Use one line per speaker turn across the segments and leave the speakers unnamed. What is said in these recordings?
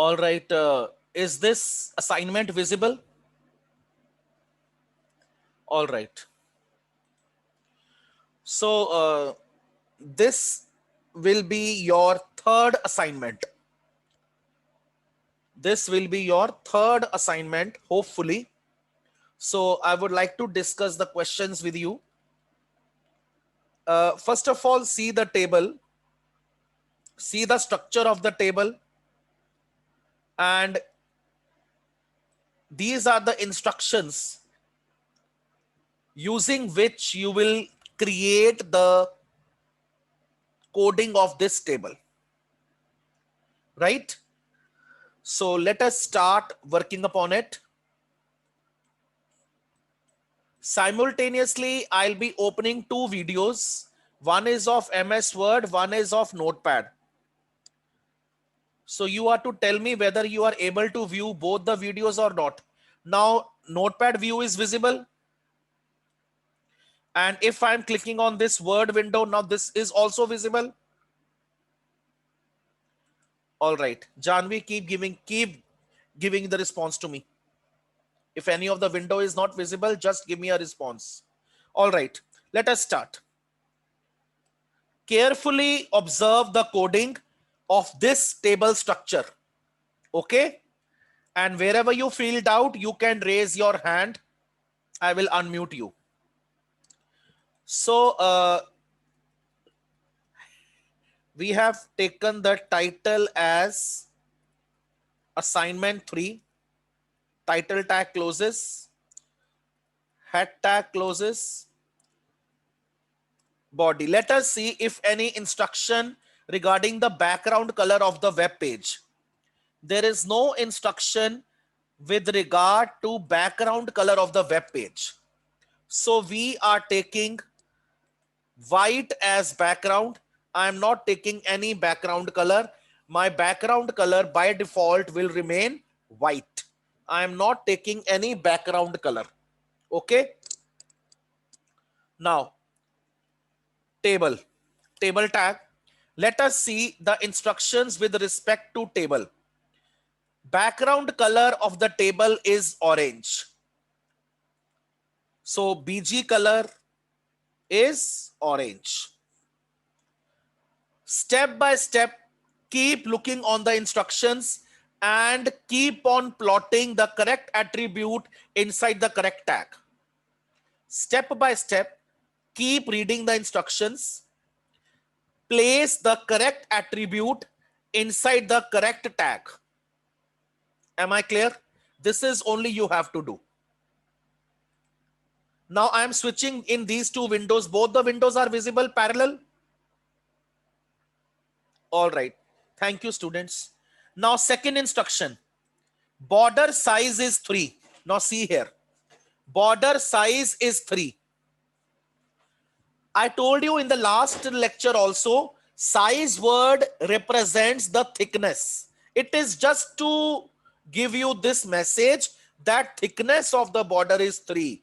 All right. Is this assignment visible? All right. So this will be your third assignment. This will be your third assignment, hopefully. So I would like to discuss the questions with you. First of all, see the table, see the structure of the table, and these are the instructions using which you will create the coding of this table, right? So let us start working upon it. Simultaneously, I'll be opening two videos. One is of MS Word, one is of Notepad. So you are to tell me whether you are able to view both the videos or not. Now, Notepad view is visible. And if I'm clicking on this Word window, now this is also visible. All right, Janvi, keep giving the response to me. If any of the window is not visible, just give me a response. All right, let us start. Carefully observe the coding of this table structure. Okay? And wherever you feel doubt, you can raise your hand. I will unmute you. So we have taken the title as assignment 3. Title tag closes. Head tag closes. Body. Let us see if any instruction regarding the background color of the web page. There is no instruction with regard to background color of the web page. So we are taking white as background. I am not taking any background color. My background color by default will remain white. I am not taking any background color. Okay. Now, table tag. Let us see the instructions with respect to table. Background color of the table is orange. So BG color is orange. Step by step, keep looking on the instructions and keep on plotting the correct attribute inside the correct tag. Step by step, keep reading the instructions, place the correct attribute inside the correct tag. Am I clear? This is only you have to do. Now I am switching in these two windows. Both the windows are visible parallel. All right. Thank you, students. Now, second instruction. Border size is 3. Now see here. Border size is 3. I told you in the last lecture also, size word represents the thickness. It is just to give you this message that thickness of the border is 3.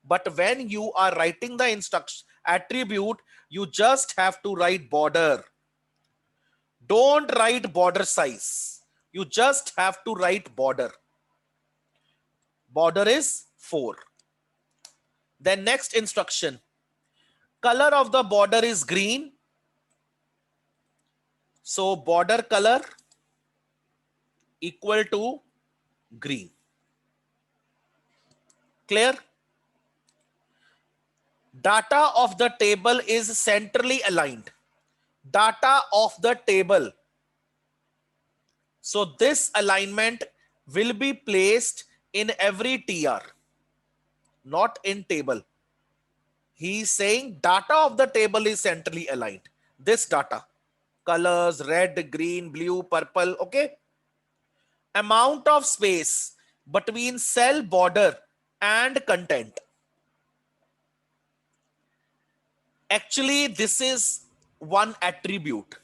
But when you are writing the instruction attribute, you just have to write border. Don't write border size. You just have to write border. Border is 4. Then next instruction. Color of the border is green. So border color equal to green. Clear? Data of the table is centrally aligned. Data of the table. So this alignment will be placed in every TR, not in table. He is saying data of the table is centrally aligned. This data, colors, red, green, blue, purple, okay? Amount of space between cell border and content. Actually, this is one attribute,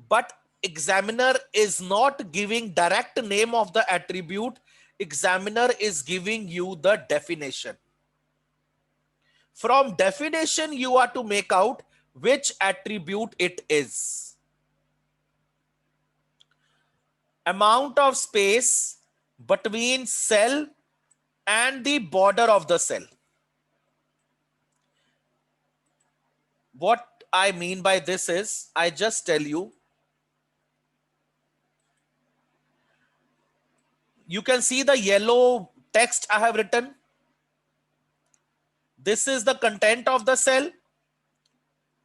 but examiner is not giving direct name of the attribute. Examiner is giving you the definition. From definition, you are to make out which attribute it is. amount of space between cell and the border of the cell. What I mean by this is, I just tell you, you can see the yellow text I have written. This is the content of the cell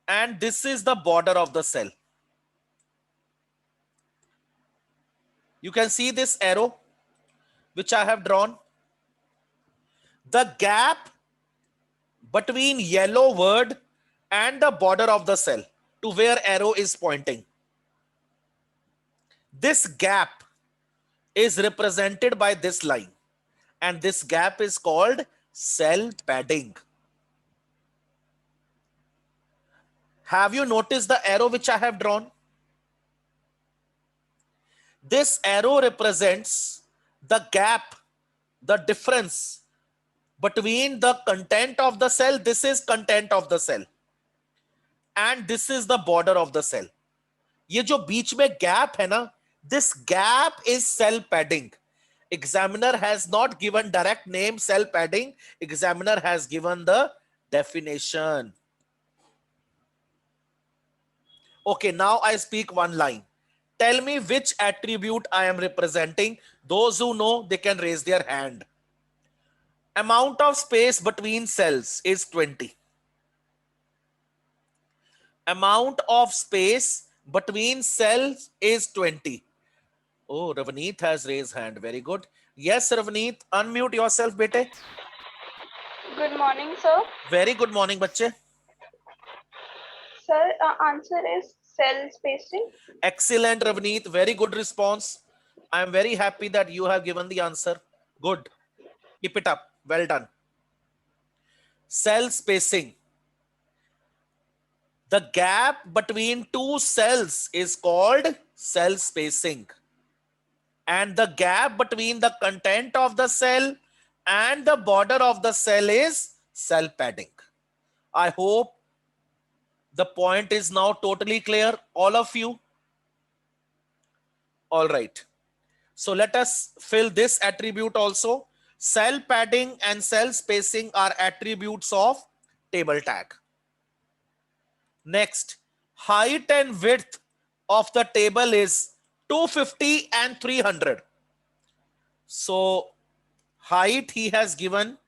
and this is the border of the cell. You can see this arrow which I have drawn. The gap between yellow word and the border of the cell to where arrow is pointing. This gap is represented by this line and this gap is called cell padding. Have you noticed the arrow which I have drawn? This arrow represents the gap, the difference between the content of the cell. This is content of the cell and this is the border of the cell. ये जो बीच में gap है ना, this gap is cell padding. Examiner has not given direct name cell padding. Examiner has given the definition. Okay, now I speak one line. Tell me which attribute I am representing. Those who know, they can raise their hand. Amount of space between cells is 20. Amount of space between cells is 20. Oh, Ravneet has raised hand. Very good. Yes, Ravneet, unmute yourself, bete.
Good morning, sir.
Very good morning, bache.
Sir, answer is cell spacing.
Excellent, Ravneet. Very good response. I am very happy that you have given the answer. Good. Keep it up. Well done. Cell spacing. The gap between two cells is called cell spacing. And the gap between the content of the cell and the border of the cell is cell padding. I hope the point is now totally clear, all of you. All right. So let us fill this attribute also. Cell padding and cell spacing are attributes of table tag. Next, height and width of the table is 250 and 300. So height he has given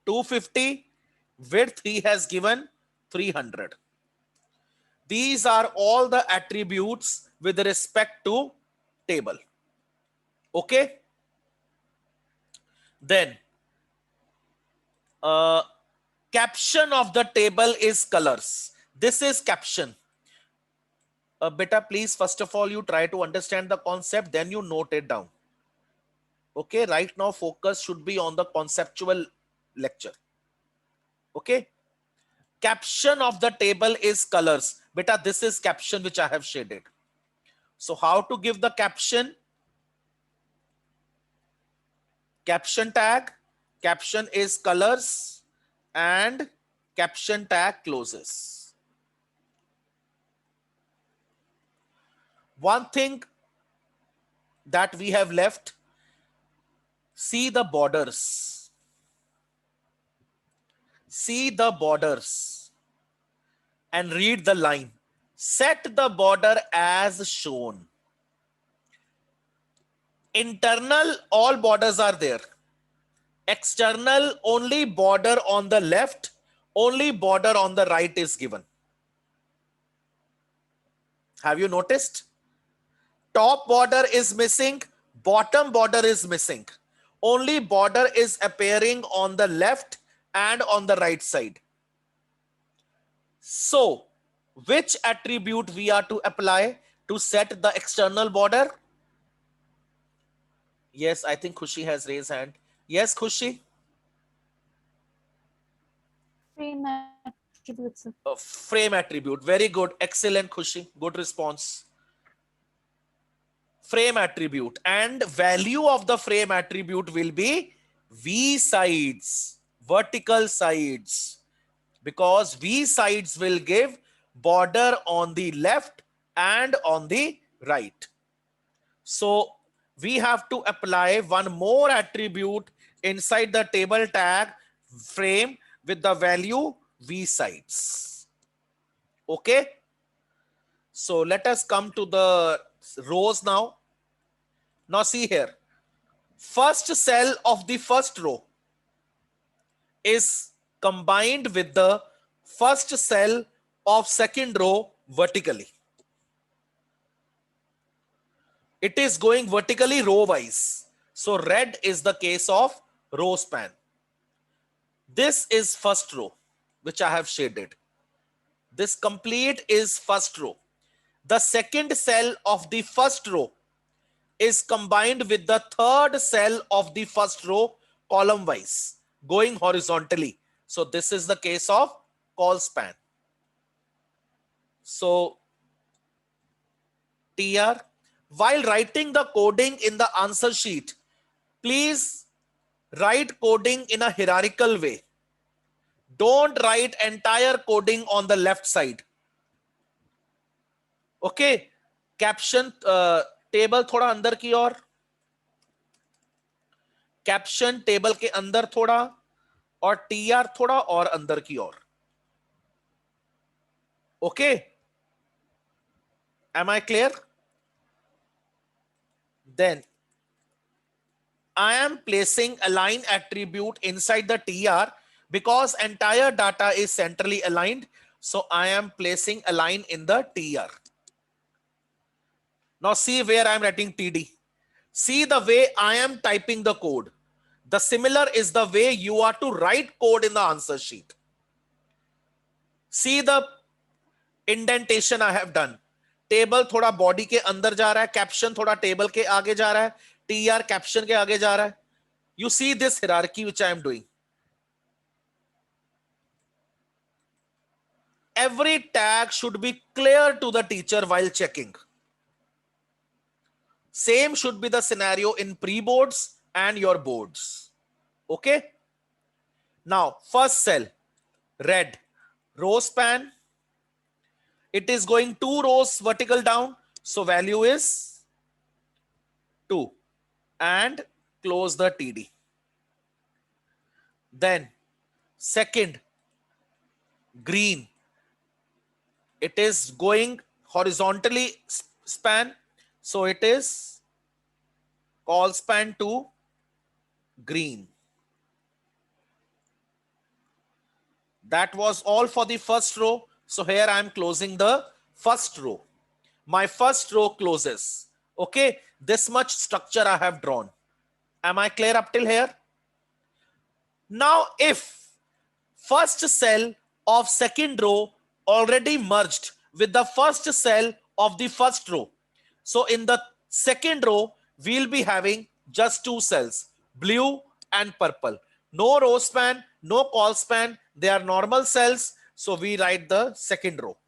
250, width he has given 300. These are all the attributes with respect to table. Okay. Then caption of the table is colors. This is caption. Beta, please, first of all, you try to understand the concept, then you note it down. Okay, right now focus should be on the conceptual lecture. Okay. Caption of the table is colors. Beta, this is caption which I have shaded. So how to give the caption? Caption tag, caption is colors, and caption tag closes. One thing that we have left, see the borders. See the borders and read the line. Set the border as shown. Internal, all borders are there. External, only border on the left, only border on the right is given. Have you noticed? Top border is missing, bottom border is missing. Only border is appearing on the left and on the right side. So, which attribute we are to apply to set the external border? Yes, I think Khushi has raised hand. Yes, Khushi?
Frame attribute, sir.
Frame attribute. Very good. Excellent, Khushi. Good response. Frame attribute. And value of the frame attribute will be V sides, vertical sides. Because V sides will give border on the left and on the right. So we have to apply one more attribute inside the table tag frame with the value v sides. Okay. So let us come to the rows now. Now see here. First cell of the first row is combined with the first cell of second row vertically. It is going vertically row wise. So red is the case of row span. This is first row, which I have shaded. This complete is first row. The second cell of the first row is combined with the third cell of the first row column wise, going horizontally. So this is the case of col span. So TR, while writing the coding in the answer sheet, please write coding in a hierarchical way. Don't write entire coding on the left side. Okay. Caption table थोड़ा अंदर की ओर, caption table के अंदर थोड़ा, और TR थोड़ा और अंदर की ओर. Okay, am I clear? Then I am placing align attribute inside the TR because entire data is centrally aligned. So I am placing align in the TR. Now see where I am writing TD. See the way I am typing the code. The similar is the way you are to write code in the answer sheet. See the indentation I have done. Table थोड़ा body के अंदर जा रहा है, caption थोड़ा table के आगे जा रहा है, टीआर कैप्शन के आगे जा रहा है. You see this hierarchy which I am doing. Every tag should be clear to the teacher while checking. Same should be the scenario in pre-boards and your boards. Okay. Now, first cell, red, row span. It is going 2 rows vertical down. So value is 2 and close the TD. Then second, green. It is going horizontally span. So it is col span to green. That was all for the first row. So here I am closing the first row. My first row closes. Okay, this much structure I have drawn. Am I clear up till here? Now if first cell of second row already merged with the first cell of the first row, so in the second row we'll be having just 2 cells, blue and purple. No row span, no col span, they are normal cells. So we write the second row.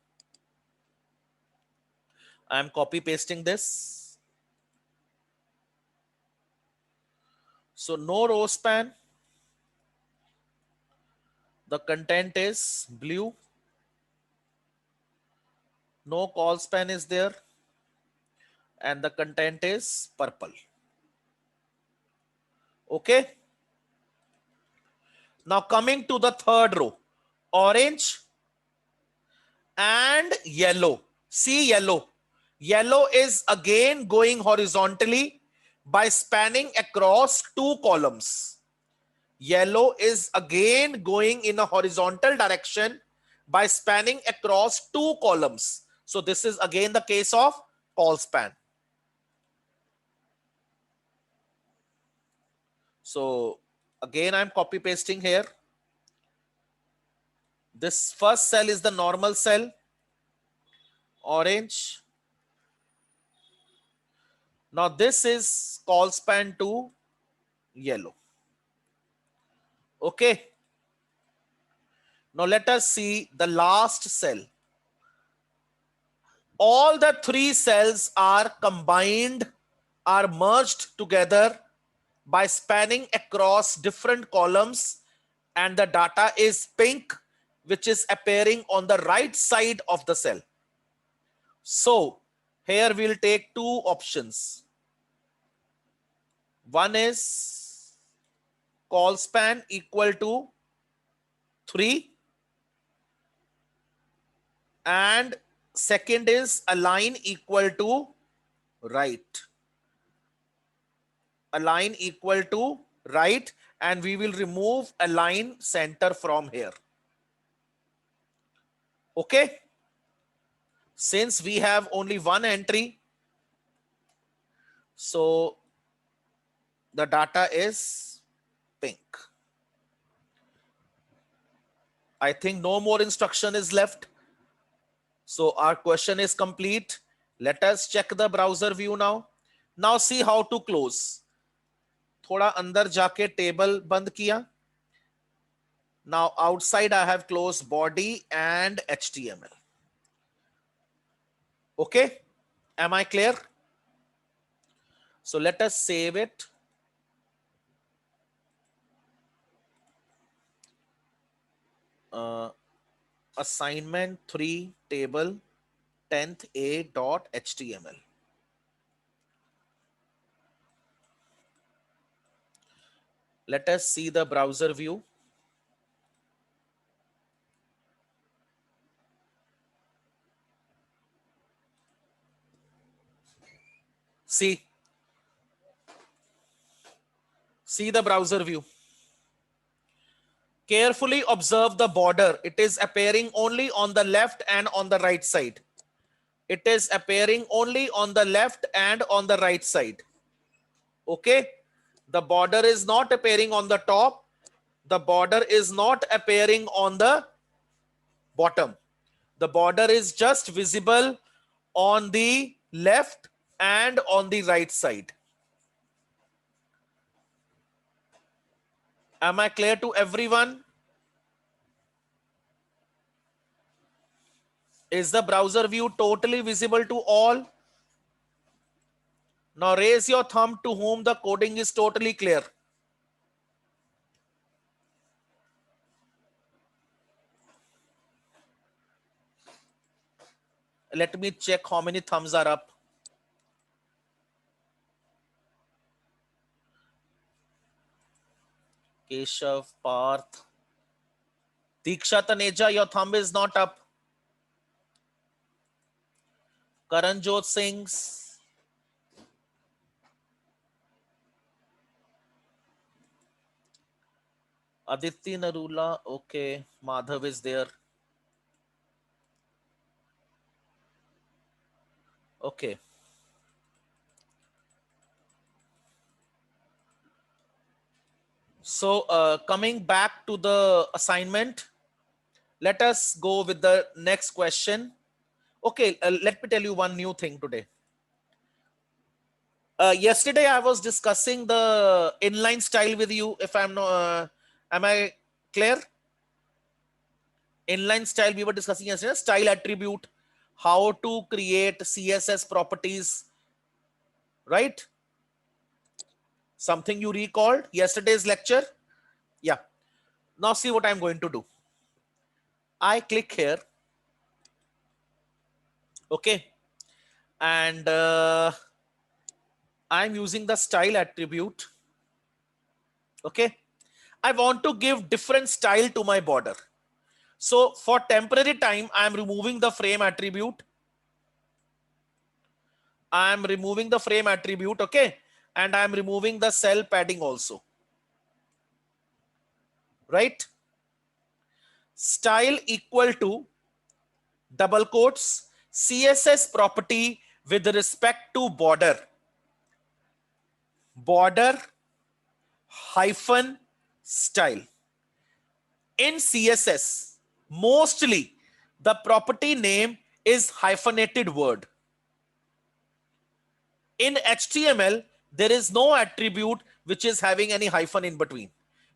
I am copy pasting this. So no row span. The content is blue. No col span is there. And the content is purple. Okay. Now coming to the third row, orange and yellow. See yellow. Yellow is again going horizontally by spanning across 2 columns. Yellow is again going in a horizontal direction by spanning across 2 columns. So this is again the case of col span. So again I'm copy pasting here. This first cell is the normal cell, orange. Now this is col span to yellow. Okay. Now let us see the last cell. All the 3 cells are combined, are merged together by spanning across different columns, and the data is pink, which is appearing on the right side of the cell. So here we'll take 2 options. One is call span equal to 3, and second is align equal to right. Align equal to right, and we will remove align center from here. Okay, since we have only one entry, so the data is pink. I think no more instruction is left. So our question is complete. Let us check the browser view now. Now see how to close. थोड़ा अंदर जाके table बंद किया. Now outside I have closed body and HTML. Okay, am I clear? So let us save it. Assignment 3 table 10th a.html. Let us see the browser view. See the browser view. Carefully observe the border. It is appearing only on the left and on the right side. It is appearing only on the left and on the right side. Okay, the border is not appearing on the top. The border is not appearing on the bottom. The border is just visible on the left and on the right side. Am I clear to everyone? Is the browser view totally visible to all? Now raise your thumb to whom the coding is totally clear. Let me check how many thumbs are up. Keshav, Parth, Diksha, Taneja, your thumb is not up. Karanjot Singh's. Aditi Narula, okay. Madhav is there. Okay. So coming back to the assignment, let us go with the next question. Okay, let me tell you one new thing today. Yesterday I was discussing the inline style with you. If I'm not, am I clear? Inline style we were discussing yesterday. Style attribute, how to create CSS properties, right? Something you recalled yesterday's lecture? Yeah. Now see what I'm going to do. I click here. Okay. And I'm using the style attribute. Okay. I want to give different style to my border. So for temporary time, I'm removing the frame attribute. I'm removing the frame attribute. Okay. And I'm removing the cell padding also. Right. Style equal to double quotes CSS property with respect to border. Border hyphen style. In CSS, mostly the property name is hyphenated word. In HTML, there is no attribute which is having any hyphen in between.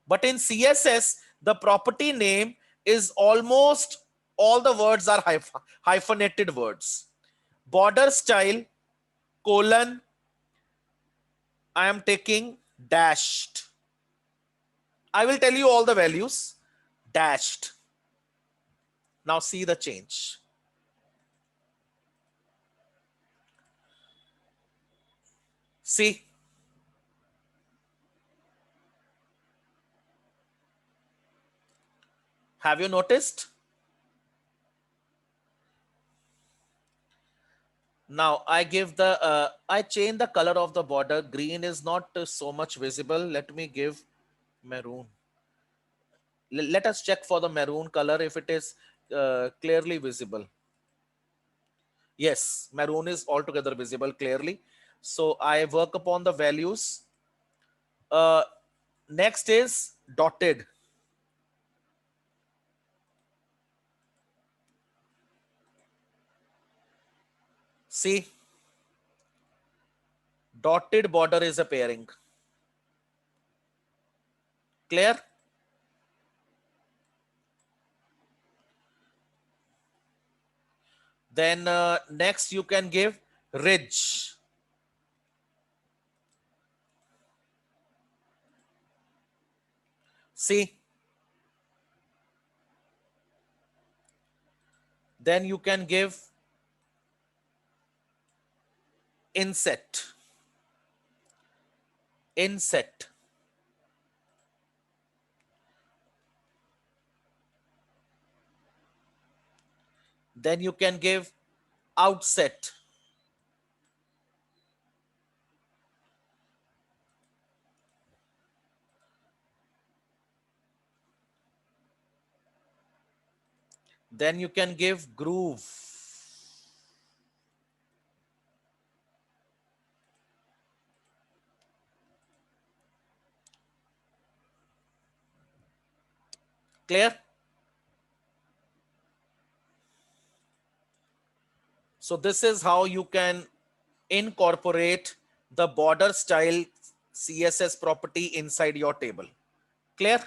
But in CSS, the property name is almost all the words are hyphenated words. Border style, colon, I am taking dashed. I will tell you all the values. Dashed. Now see the change. See, Have you noticed? Now I give the I change the color of the border. Green is not so much visible. Let me give maroon. Let us check for the maroon color if it is clearly visible. Yes, maroon is altogether visible clearly. So I work upon the values. Uh, Next is dotted. See, dotted border is appearing. Clear? Then next you can give ridge. See, then you can give inset. Inset. Then you can give outset. Then you can give groove. Clear? So this is how you can incorporate the border style CSS property inside your table. Clear?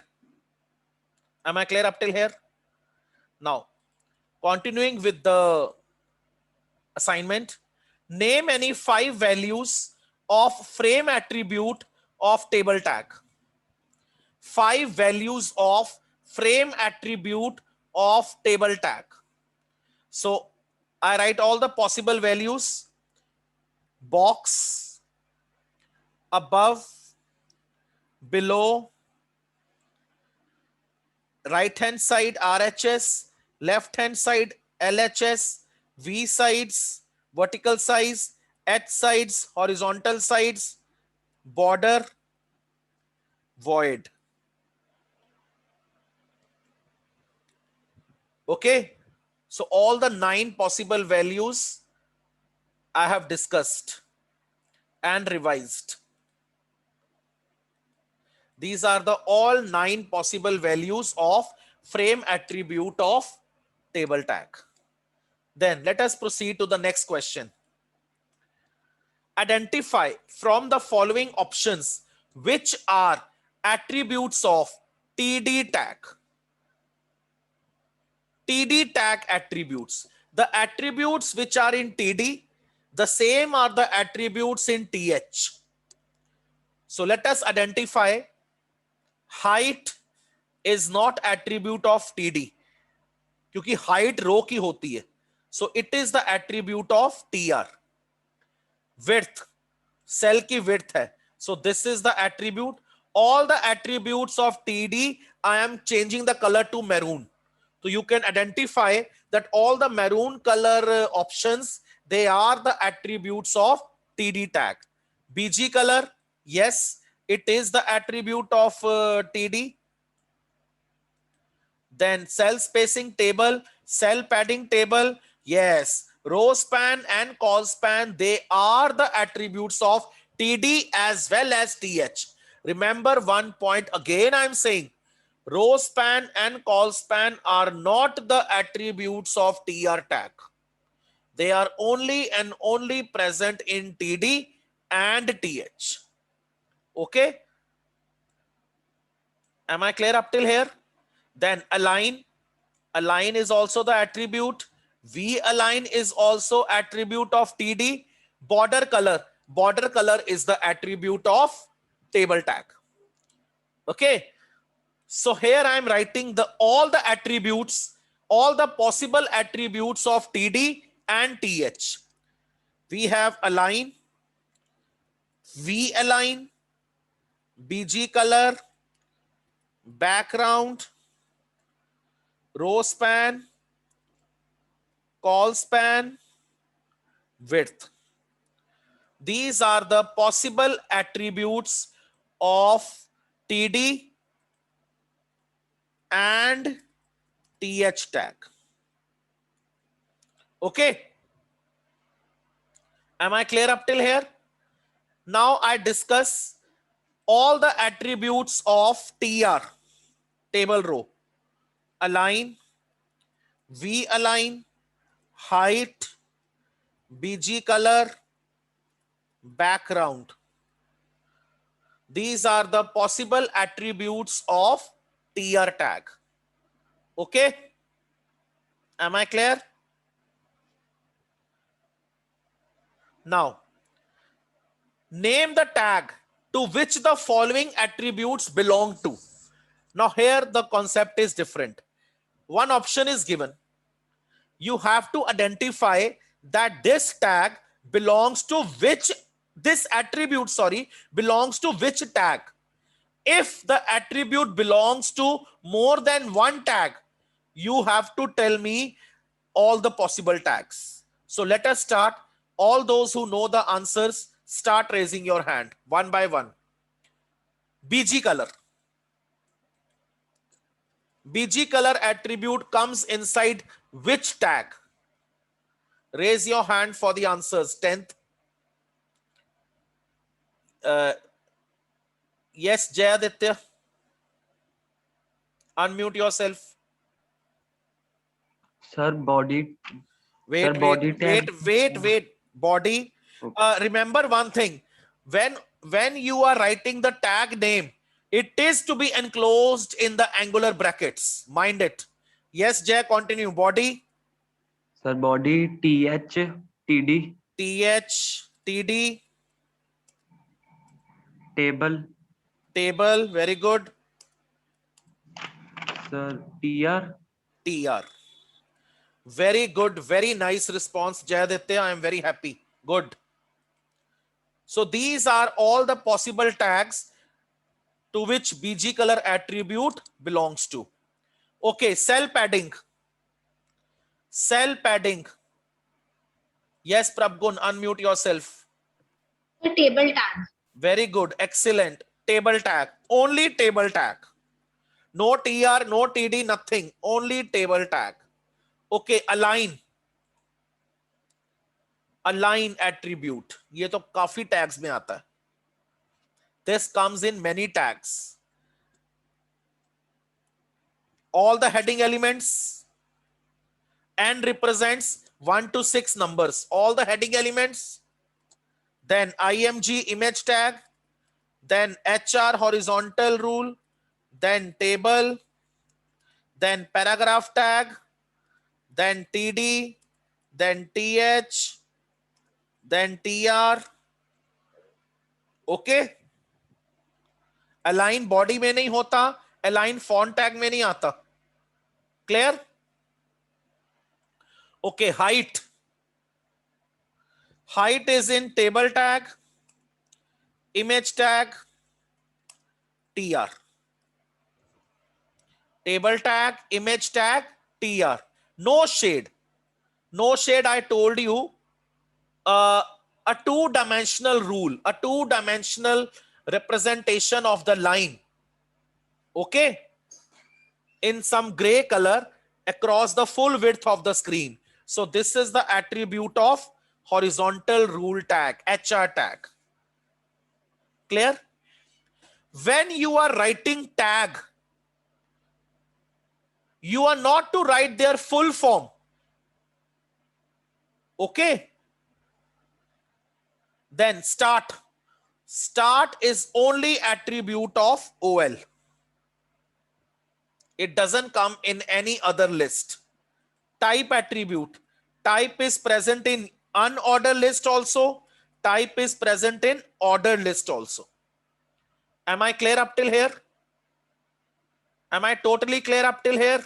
Am I clear up till here? Now, continuing with the assignment, name any 5 values of frame attribute of table tag. 5 values of frame attribute of table tag. So I write all the possible values: box, above, below, right hand side RHS, left hand side LHS, V sides, vertical size, H sides, horizontal sides, border, void. Okay, so all the 9 possible values I have discussed and revised. These are the all 9 possible values of frame attribute of table tag. Then let us proceed to the next question. Identify from the following options which are attributes of TD tag. TD tag attributes. The attributes which are in TD, the same are the attributes in TH. So let us identify. Height is not attribute of TD क्योंकि height रो की होती है. So it is the attribute of TR. Width, cell की width है. So this is the attribute. All the attributes of TD, I am changing the color to maroon. So you can identify that all the maroon color options, they are the attributes of TD tag. BG color, yes, it is the attribute of TD. Then cell spacing table, cell padding table, yes. Row span and col span, they are the attributes of TD as well as TH. Remember one point again, I'm saying row span and col span are not the attributes of TR tag. They are only and only present in TD and TH. Okay. Am I clear up till here? Then align. Align is also the attribute. V align is also attribute of TD. Border color. Border color is the attribute of table tag. Okay. So here I am writing all the attributes, all the possible attributes of TD and TH. We have align, V align, BG color, background, row span, call span, width. These are the possible attributes of TD and TH tag. Okay. Am I clear up till here? Now I discuss all the attributes of TR, table row. Align, V align, height, BG color, background. These are the possible attributes of TR tag. Okay. Am I clear? Now, name the tag to which the following attributes belong to. Now here the concept is different. One option is given. You have to identify that this tag belongs to which, this attribute, sorry, belongs to which tag. If the attribute belongs to more than one tag, you have to tell me all the possible tags. So let us start. All those who know the answers, start raising your hand one by one. BG color. BG color attribute comes inside which tag? Raise your hand for the answers. 10th. Yes, Jayaditya. Unmute yourself.
Sir, body.
Wait,
Sir, body tag.
wait. Body.
Okay.
Remember one thing. When you are writing the tag name, it is to be enclosed in the angular brackets. Mind it. Yes, Jay, continue. Body.
Sir, body TH, TD,
TH, TD,
table.
table. Very good.
Sir, TR.
TR. Very good. Very nice response, Jayaditya. I am very happy. Good. So these are all the possible tags to which BG color attribute belongs to. Okay, cell padding. Cell padding. Yes, Prabgun, unmute yourself.
The table tag.
Very good. Excellent. Table tag. Only table tag. No TR, no TD, nothing. Only table tag. Okay, align. Align attribute. ये तो काफी tags में आता है. This comes in many tags. All the heading elements and represents 1 to 6 numbers. All the heading elements. Then IMG image tag. Then HR horizontal rule. Then table. Then paragraph tag. Then TD. Then TH. Then TR. Okay. Align body में नहीं होता. Align font tag में नहीं आता. Clear? Okay, height. Height is in table tag, image tag, TR. Table tag, image tag, TR. No shade. No shade, I told you. A two-dimensional rule, a two-dimensional representation of the line. Okay? In some gray color across the full width of the screen. So this is the attribute of horizontal rule tag, HR tag. Clear? When you are writing tag, you are not to write their full form. Okay? Then start. Start is only attribute of OL. It doesn't come in any other list. Type attribute. Type is present in unordered list also. Type is present in ordered list also. Am I clear up till here? Am I totally clear up till here?